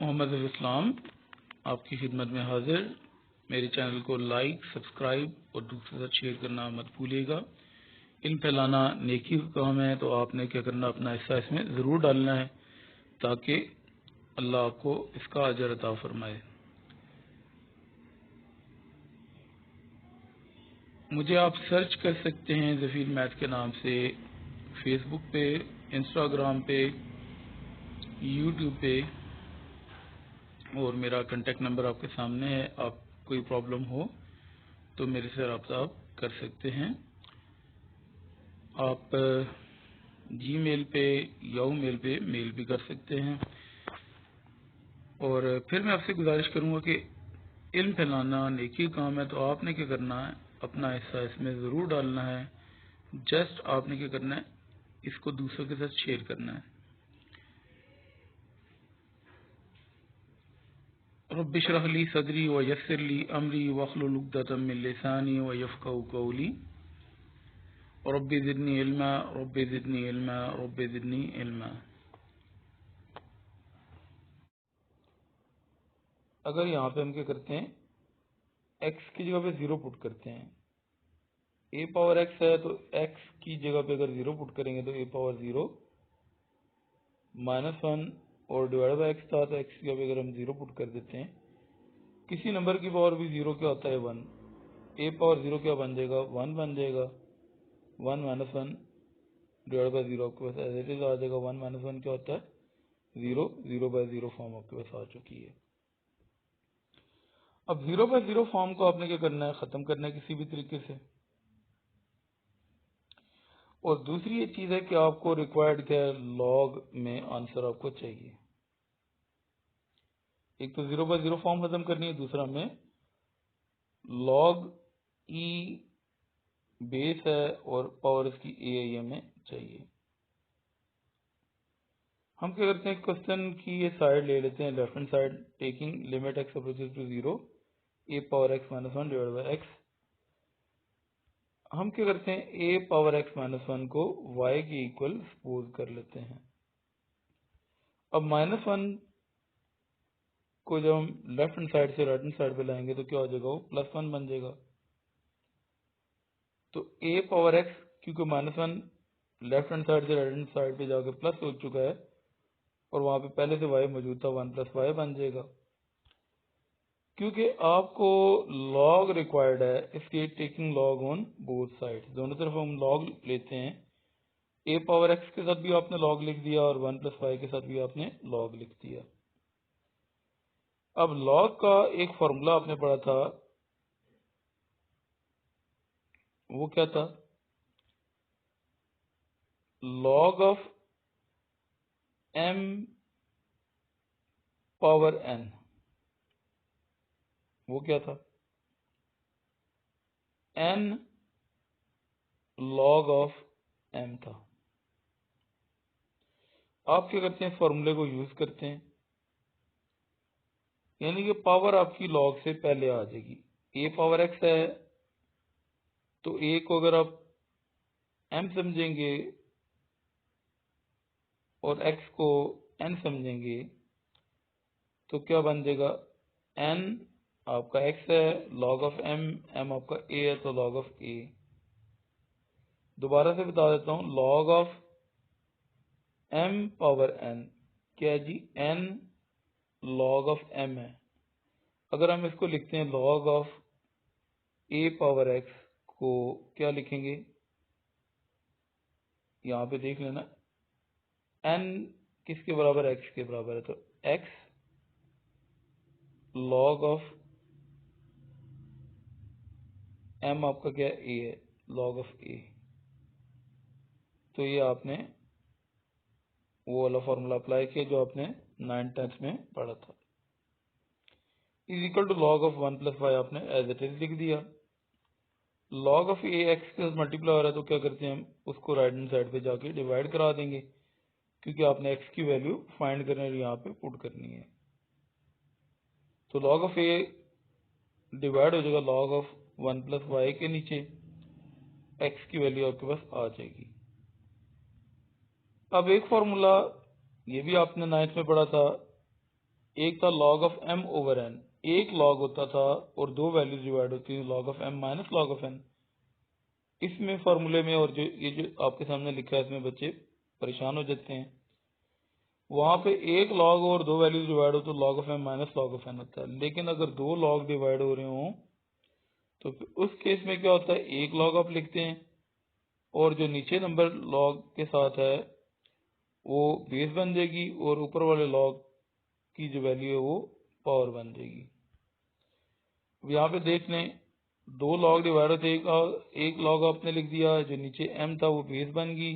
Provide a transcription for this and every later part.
मोहम्मद इस्लाम आपकी खिदमत में हाजिर। मेरे चैनल को लाइक, सब्सक्राइब और दूसरों के साथ शेयर करना मत भूलिएगा। इल्म फैलाना नेकी का काम है, तो आपने क्या करना, अपना हिस्सा इसमें ज़रूर डालना है ताकि अल्लाह आपको इसका अजर अता फरमाए। मुझे आप सर्च कर सकते हैं ज़फ़ीर मैथ के नाम से, फेसबुक पे, इंस्टाग्राम पे, यूट्यूब पे, और मेरा कांटेक्ट नंबर आपके सामने है। आप कोई प्रॉब्लम हो तो मेरे से रब्ता आप कर सकते हैं। आप जीमेल पे, याहू मेल पे मेल भी कर सकते हैं। और फिर मैं आपसे गुजारिश करूंगा कि इल्म फैलाना नेकी काम है, तो आपने क्या करना है, अपना हिस्सा इसमें ज़रूर डालना है। जस्ट आपने क्या करना है, इसको दूसरों के साथ शेयर करना है। रब्बि इश्रह ली सदरी व यस्सिर ली अमरी वहलुल उक़दतम मिन लिसानी व यफ़क़हू क़ौली रब्बि ज़िदनी इल्मा रब्बि ज़िदनी इल्मा रब्बि ज़िदनी इल्मा। अगर यहाँ पे हम क्या करते हैं, x की जगह पे 0 पुट करते हैं। a पावर x है तो x की जगह पे अगर 0 पुट करेंगे तो a पावर 0 -1, और डिवाइड बाय x था तो x की जगह पे अगर हम 0 पुट कर देते हैं, किसी नंबर की पावर भी 0 क्या होता है 1, a पावर 0 क्या बन जाएगा 1 बन जाएगा। 1 - 1 डिवाइड बाय 0 आपके पास एज इट इज आ जाएगा। 1 - 1 क्या होता है 0, 0/0 फॉर्म आपके पास आ चुकी है। अब 0/0 फॉर्म को आपने क्या करना है, ख़त्म करना है किसी भी तरीके से। और दूसरी एक चीज़ है कि आपको रिक्वायर्ड क्या है, लॉग में आंसर आपको चाहिए। एक तो 0/0 फॉर्म ख़त्म करनी है, दूसरा में लॉग ई बेस है और पावर इसकी ए हमें चाहिए। हम क्या करते हैं, क्वेश्चन की ये साइड ले लेते हैं, left hand side, taking limit x approaches to 0 a power x - 1 divide by x। हम क्या करते हैं, a पावर x - 1 को y के इक्वल सपोज कर लेते हैं। अब -1 को जब हम लेफ्ट हैंड साइड से राइट हैंड साइड पे लाएंगे तो क्या हो जाएगा, वो +1 बन जाएगा। तो a पावर x, क्योंकि -1 लेफ्ट हैंड साइड से राइट हैंड साइड पे जाके प्लस हो चुका है और वहां पे पहले से y मौजूद था, 1 + y बन जाएगा। क्योंकि आपको लॉग रिक्वायर्ड है, इसलिए taking log on both side, दोनों तरफ हम लॉग लेते हैं। a पावर x के साथ भी आपने लॉग लिख दिया और 1 + y के साथ भी आपने लॉग लिख दिया। अब लॉग का एक फॉर्मूला आपने पढ़ा था, वो क्या था, log of m power n। वो क्या था, n लॉग ऑफ m था। आप क्या करते हैं, फॉर्मूले को यूज करते हैं, यानी कि पावर आपकी लॉग से पहले आ जाएगी। a पावर x है तो a को अगर आप m समझेंगे और x को n समझेंगे तो क्या बन जाएगा, n आपका x है, log ऑफ m, m आपका a है तो log ऑफ a। दोबारा से बता देता हूं, log of m power n क्या है जी, n log ऑफ m है। अगर हम इसको लिखते हैं log of a power x को क्या लिखेंगे, यहां पे देख लेना, n किसके बराबर है, x के बराबर है, तो x log ऑफ m आपका क्या है, a है, log ऑफ a। तो ये आपने वो वाला फॉर्मूला अप्लाई किया जो आपने 9th-10th में पढ़ा था। Is equal to log of 1 + y आपने एज इट इज लिख दिया। लॉग ऑफ ए एक्स के साथ मल्टीप्लाई हो रहा है तो क्या करते हैं, हम उसको राइट हैंड साइड पे जाके डिवाइड करा देंगे, क्योंकि आपने x की वैल्यू फाइंड करनी है और यहाँ पे पुट करनी है। तो log ऑफ ए डिवाइड हो जाएगा log ऑफ 1 प्लस वाई के नीचे, x की वैल्यू आपके पास आ जाएगी। अब एक फॉर्मूला ये भी आपने 9th में पढ़ा था, एक था log of m over n, एक log होता था और दो वैल्यूज डिवाइड होती थी log of m minus log of n। इसमें फॉर्मूले में और जो आपके सामने लिखा है इसमें बच्चे परेशान हो जाते हैं। वहां पे एक log और दो वैल्यूज डिवाइड हो तो log of m minus log of n होता है, लेकिन अगर दो log डिवाइड हो रहे हो तो उस केस में क्या होता है, एक log आप लिखते हैं और जो नीचे नंबर log के साथ है वो बेस बन जाएगी और ऊपर वाले log की जो वैल्यू है वो पावर बन जाएगी। यहाँ पे देख लें, दो log डिवाइड होते, एक log आपने लिख दिया, जो नीचे m था वो बेस बन गई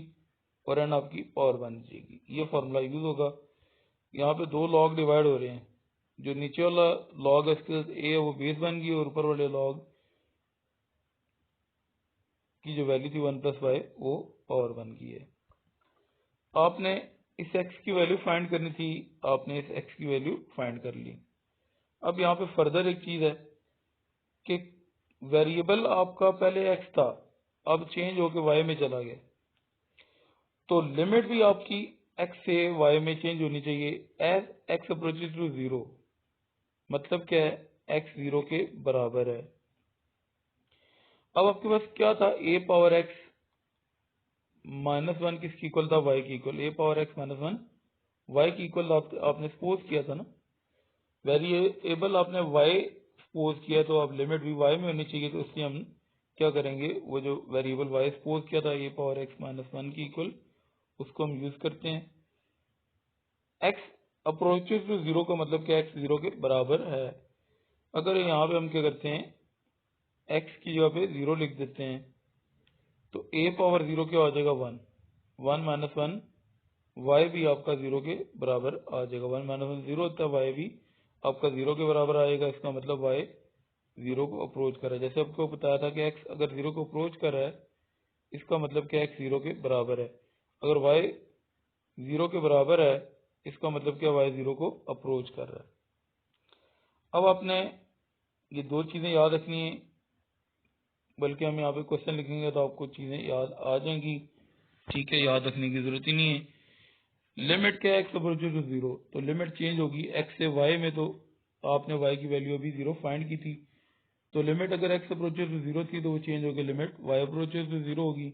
और n आपकी पावर बन जाएगी। ये फॉर्मूला यूज होगा। यहाँ पे दो log डिवाइड हो रहे हैं, जो नीचे वाला log है इसके साथ a है वो बेस बन गई और ऊपर वाले log की जो वैल्यू थी 1 प्लस वाई वो पावर बन गई है। आपने इस x की वैल्यू फाइंड करनी थी, आपने इस x की वैल्यू फाइंड कर ली। अब यहाँ पे फर्दर एक चीज है कि वेरिएबल आपका पहले x था, अब चेंज होके y में चला गया, तो लिमिट भी आपकी x से y में चेंज होनी चाहिए एज x अप्रोचेस टू 0। मतलब क्या है, x 0 के बराबर है। अब आपके पास क्या था, a पावर x माइनस 1 किसकी इक्वल था, y की equal. a power x minus 1 y की इक्वल आपने सपोज किया था ना, वेरिएबल आपने y सपोज किया तो अब लिमिट भी y में होनी चाहिए, तो इसलिए हम क्या करेंगे, वो जो वेरिएबल y सपोज किया था a पावर x माइनस 1 की इक्वल, उसको हम यूज करते हैं। x अप्रोचेस टू 0 का मतलब क्या, x 0 के बराबर है। अगर यहाँ पे हम क्या करते हैं, x की जगह पे 0 लिख देते हैं, तो a पावर 0 क्या हो जाएगा, 1, 1 माइनस 1, y भी आपका 0 के बराबर आ जाएगा। 1 माइनस 1 0 होता है, y भी आपका 0 के बराबर आएगा। इसका मतलब y 0 को अप्रोच कर रहा है। जैसे आपको बताया था कि x अगर 0 को अप्रोच कर रहा है, इसका मतलब क्या, x 0 के बराबर है। अगर y 0 के बराबर है, इसका मतलब क्या, y 0 को अप्रोच कर रहा है। अब आपने ये दो चीजें याद रखनी है, बल्कि हम यहाँ पे क्वेश्चन लिखेंगे तो आपको चीजें याद आ जाएंगी। ठीक है, याद रखने की जरूरत ही नहीं है। लिमिट क्या है, x अप्रोचेस टू 0, तो लिमिट चेंज होगी x से y में, तो आपने y की वैल्यू अभी 0 फाइंड की थी, तो लिमिट अगर x अप्रोचेस टू 0 थी तो वो चेंज होगी, लिमिट y अप्रोचेस टू 0 होगी।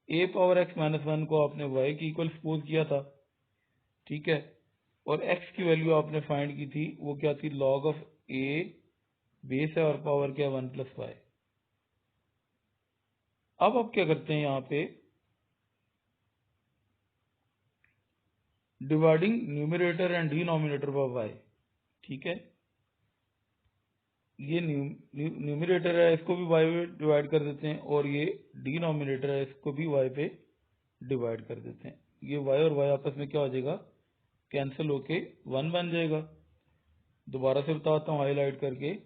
a पावर x माइनस 1 को आपने y की इक्वल सपोज किया था, ठीक है, और x की वैल्यू आपने फाइंड की थी, वो क्या थी, log ऑफ a बेस है और पावर क्या, 1 प्लस वाई। अब आप क्या करते हैं, यहाँ पे dividing numerator and denominator by y. ठीक है, ये न्यूमरेटर है, इसको भी वाई पे डिवाइड कर देते हैं, और ये डिनोमिनेटर है, इसको भी वाई पे डिवाइड कर देते हैं। ये वाई और वाई आपस में क्या हो जाएगा, कैंसिल होके 1 बन जाएगा। दोबारा से बताता हूँ हाईलाइट करके,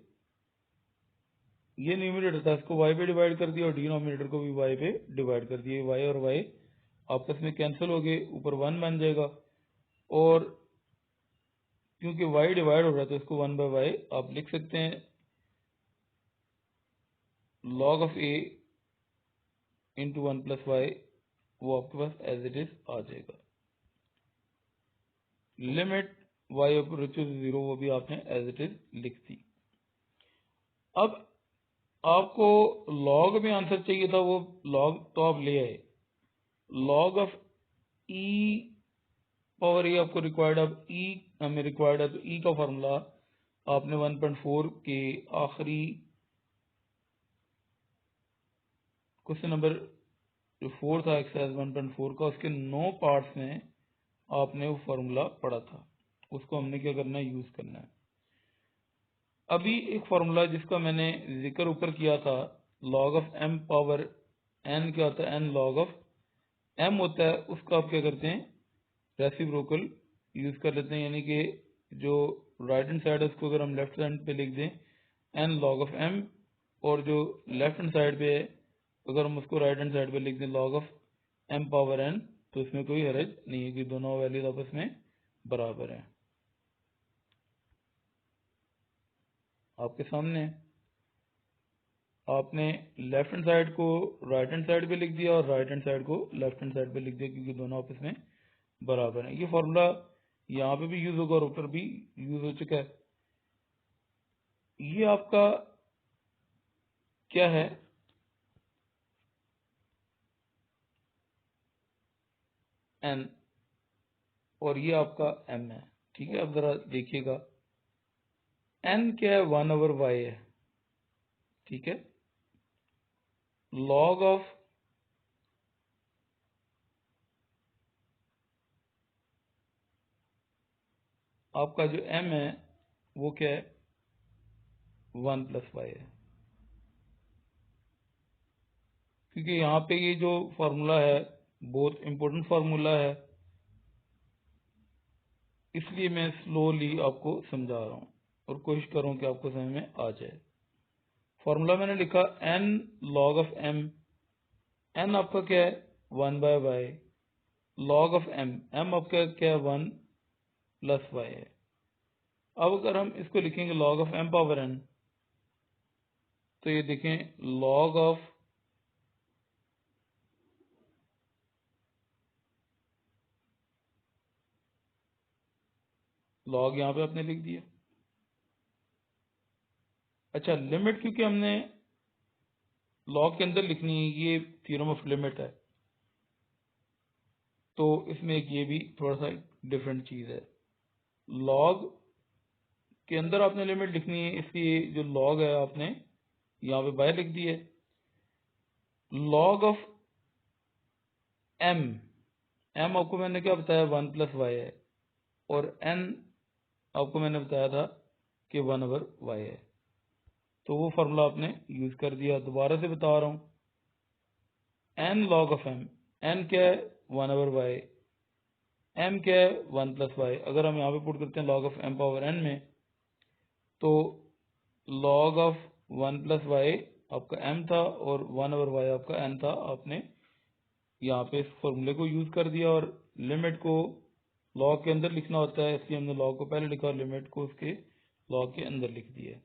ये न्यूमरेटर था, इसको वाई पे डिवाइड कर दिया और डिनोमिनेटर को भी वाई पे डिवाइड कर दिया। वाई और वाई आपस में कैंसिल हो गए, ऊपर 1 बन जाएगा। और क्योंकि y डिवाइड हो रहा है तो इसको 1 बाय वाई आप लिख सकते हैं, log of a into 1 plus y, वो आपके पास एज इट इज आ जाएगा। लिमिट y अप्रोचेस 0, वो भी आपने एज इट इज लिख दी। अब आपको log में आंसर चाहिए था, वो log तो आप ले आए, log ऑफ e पावर ए आपको रिक्वायर्ड, अब e हमें रिक्वायर्ड है, तो e का फॉर्मूला आपने 1.4 के आखिरी क्वेश्चन नंबर जो 4 था एक्सरसाइज 1.4 का, उसके 9 पार्ट्स में आपने वो फॉर्मूला पढ़ा था, उसको हमने क्या करना है, यूज करना है। अभी एक फॉर्मूला जिसका मैंने जिक्र ऊपर किया था, log of m power n क्या होता है, n log ऑफ m होता है, उसका आप क्या करते हैं, रेसिप्रोकल यूज कर लेते हैं। यानी कि जो राइट हैंड साइड है उसको अगर हम लेफ्ट हैंड पे लिख दें n log ऑफ m, और जो लेफ्ट हैंड साइड पे है अगर हम उसको राइट हैंड साइड पे लिख दें log of m power n, तो इसमें कोई हर्ज नहीं है कि दोनों वैल्यूज आपस में बराबर है। आपके सामने है। आपने लेफ्ट हैंड साइड को राइट हैंड साइड पे लिख दिया और राइट हैंड साइड को लेफ्ट हैंड साइड पे लिख दिया, क्योंकि दोनों आपस में बराबर है। ये फॉर्मूला यहाँ पे भी यूज होगा और ऊपर भी यूज हो चुका है। ये आपका क्या है, n, और ये आपका m है। ठीक है, अब जरा देखिएगा, n क्या है, 1/y है। ठीक है, log ऑफ आपका जो m है वो क्या है, 1+y है। क्योंकि यहाँ पे ये जो फॉर्मूला है बहुत इंपॉर्टेंट फॉर्मूला है, इसलिए मैं स्लोली आपको समझा रहा हूँ और कोशिश कर रहा हूँ कि आपको समझ में आ जाए। फॉर्मूला मैंने लिखा n log of m, n आपका क्या है, 1/y, log ऑफ m आपका क्या है, 1+y है। अब अगर हम इसको लिखेंगे log of m power n, तो ये देखें log ऑफ log यहाँ पे आपने लिख दिया। अच्छा, लिमिट क्योंकि हमने log के अंदर लिखनी है, ये थ्योरम ऑफ लिमिट है, तो इसमें एक ये भी थोड़ा सा डिफरेंट चीज है। log के अंदर आपने लिमिट लिखनी है, इसलिए जो log है आपने यहाँ पे बाय लिख दी है। log ऑफ m, m आपको मैंने क्या बताया, 1+y है, और n आपको मैंने बताया था कि 1/y है। तो वो फॉर्मूला आपने यूज कर दिया। दोबारा से बता रहा हूँ, n log of m, n क्या है, 1/y, m क्या है, 1+y। अगर हम यहाँ पे पुट करते हैं log of m power n में, तो log ऑफ 1+y आपका m था और 1/y आपका n था। आपने यहाँ पे इस फॉर्मूले को यूज कर दिया और लिमिट को log के अंदर लिखना होता है, इसलिए हमने log को पहले लिखा और लिमिट को उसके log के अंदर लिख दिया।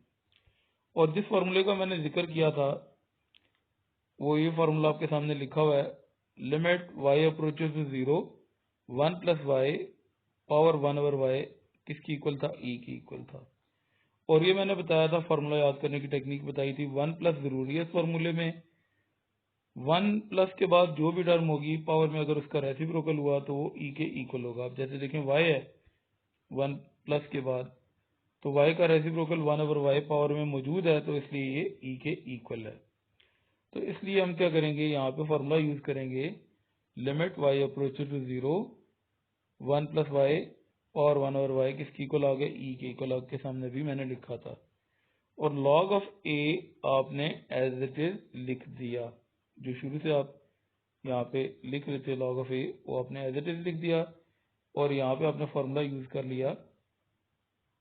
और जिस फॉर्मूले का मैंने जिक्र किया था वो ये फॉर्मूला आपके सामने लिखा हुआ है, limit y approaches to 0, 1+y power 1/y किसकी इक्वल था, e की इक्वल था। और ये मैंने बताया था, फॉर्मूला याद करने की टेक्निक बताई थी, 1+ जरूरी है इस फॉर्मूले में। 1+ के बाद जो भी टर्म होगी पावर में, अगर उसका रेसिप्रोकल हुआ तो वो e के इक्वल होगा। अब जैसे देखें y है 1+ के बाद, तो y का रेसिप्रोकल 1/y पावर में मौजूद है, तो इसलिए ये e के इक्वल है। तो इसलिए हम क्या करेंगे, यहाँ पे फॉर्मूला यूज करेंगे, limit y approaches to 0, 1+y power 1/y किसकी इक्वल आ गया, e के इक्वल आपके सामने भी मैंने लिखा था। और log ऑफ a आपने एज इट इज लिख दिया, जो शुरू से आप यहाँ पे लिख रहे थे log ऑफ a, वो आपने एज इट इज लिख दिया। और यहाँ पे आपने फॉर्मूला यूज कर लिया,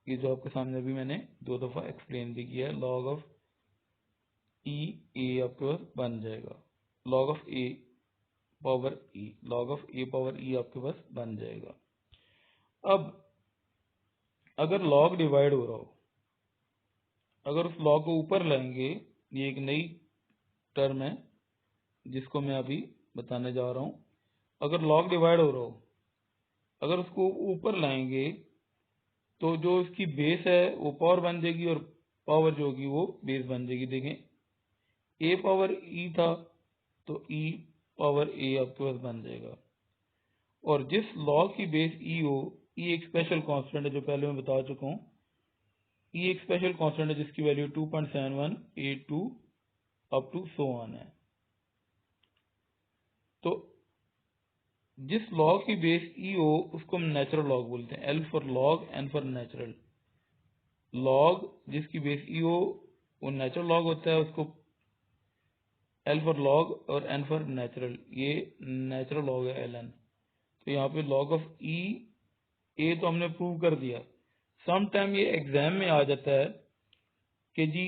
ये जो आपके सामने भी मैंने 2 दफा एक्सप्लेन भी किया है, log ऑफ e a आपके पास बन जाएगा, log of a power e, log of a power e आपके पास बन जाएगा। अब अगर log डिवाइड हो रहा हो, अगर उस log को ऊपर लाएंगे, ये एक नई टर्म है जिसको मैं अभी बताने जा रहा हूं। अगर log डिवाइड हो रहा हो, अगर उसको ऊपर लाएंगे तो जो इसकी बेस है वो पावर बन जाएगी और पावर जो होगी वो बेस बन जाएगी। देखें a पावर e था तो e पावर a आपके पास बन जाएगा। और जिस log की बेस e हो, e एक स्पेशल कांस्टेंट है जो पहले मैं बता चुका हूं, e एक स्पेशल कांस्टेंट है जिसकी value 2.7182 up to so on है। तो जिस log की बेस e हो उसको हम नेचुरल log बोलते हैं, L for log, N for natural. log जिसकी बेस e हो वो नेचुरल log होता है, उसको L फॉर log और N फॉर नेचुरल, ये नेचुरल log है ln। तो यहाँ पे log ऑफ e a तो हमने प्रूव कर दिया। सम टाइम ये एग्जाम में आ जाता है कि जी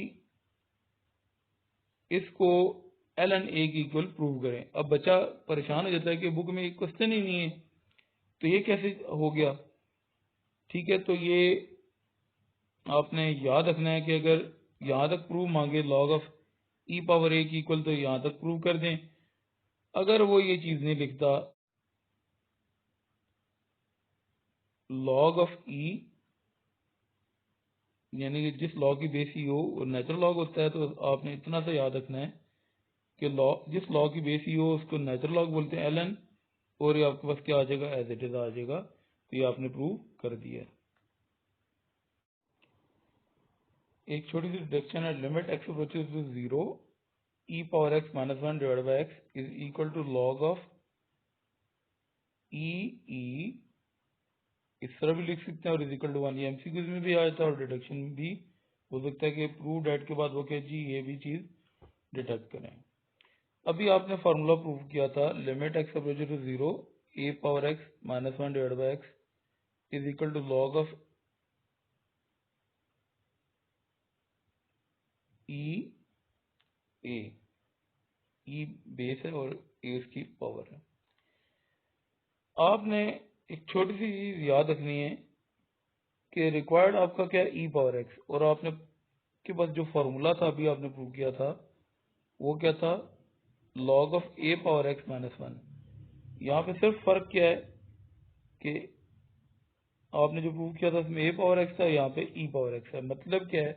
इसको ln a की इक्वल प्रूव करें। अब बच्चा परेशान हो जाता है कि बुक में एक क्वेश्चन ही नहीं है, तो ये कैसे हो गया। ठीक है, तो ये आपने याद रखना है कि अगर यहाँ तक प्रूव मांगे log of e power a की इक्वल तो यहाँ तक प्रूव कर दें। अगर वो ये चीज़ नहीं लिखता log ऑफ e यानी कि जिस लॉ की बेस ई हो वो नेचुरल लॉग होता है, तो आपने इतना सा याद रखना है कि जिस लॉ की बेस ई हो उसको नेचुरल लॉग बोलते हैं ln, और ये आपके पास क्या आ जाएगा, एज इट इज आ जाएगा। तो ये आपने प्रूव कर दिया। एक छोटी सी डिडक्शन है, limit x approaches to 0 e power x minus 1 divide by x is equal to log of e इस तरह भी लिख सकते हैं और इज इक्वल टू 1। ये एमसीक्यूज में भी आ जाता है और डिडक्शन में भी हो सकता है कि प्रूव डेट के बाद वो क्या जी ये भी चीज डिडक्ट करें। अभी आपने फार्मूला प्रूव किया था, limit x approaches to 0 a power x minus 1 divide by x is equal to log of e base है और a उसकी पावर है। आपने एक छोटी सी चीज याद रखनी है कि रिक्वायर्ड आपका क्या है, e पावर x, और आपने के पास जो फार्मूला था अभी आपने प्रूव किया था वो क्या था, log of a power x minus 1। यहाँ पे सिर्फ फर्क क्या है कि आपने जो प्रूव किया था उसमें a पावर x था, यहाँ पे e पावर x है। मतलब क्या है,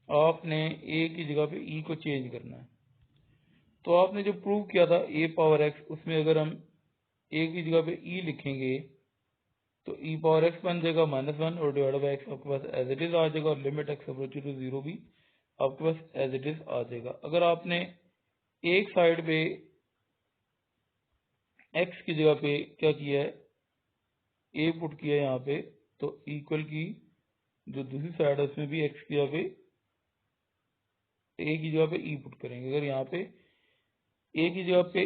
आपने a की जगह पे e को चेंज करना है। तो आपने जो प्रूव किया था a पावर x, उसमें अगर हम a की जगह पे e लिखेंगे तो e पावर x बन जाएगा माइनस 1 और डिवाइड बाई x आपके पास एज इट इज आ जाएगा, और लिमिट x अप्रोचेस टू 0 भी आपके पास एज इट इज आ जाएगा। अगर आपने एक साइड पे x की जगह पे क्या किया है, a पुट किया है यहाँ पे, तो इक्वल की जो दूसरी साइड है उसमें भी x की जगह पे a की जगह पे e पुट करेंगे। अगर यहाँ पे a की जगह पे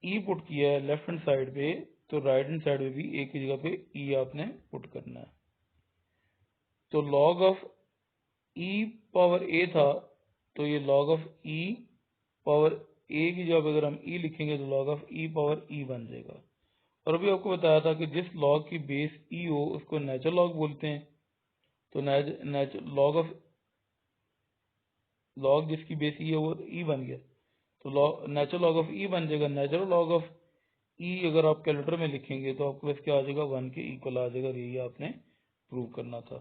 e पुट किया है लेफ्ट हैंड साइड पे, तो राइट हैंड साइड में भी a की जगह पे e आपने पुट करना है। तो log of e power a था, तो ये log of e power a की जगह पे अगर हम e लिखेंगे तो log of e power e बन जाएगा। और अभी आपको बताया था कि जिस लॉग की बेस e हो उसको नेचुरल लॉग बोलते हैं। तो लॉग जिसकी बेस e है वो e बन गया, तो नेचुरल लॉग ऑफ e बन जाएगा। नेचुरल लॉग ऑफ e अगर आप कैलकुलेटर में लिखेंगे तो आपके पास क्या आ जाएगा, 1 के इक्वल आ जाएगा। यही आपने प्रूव करना था।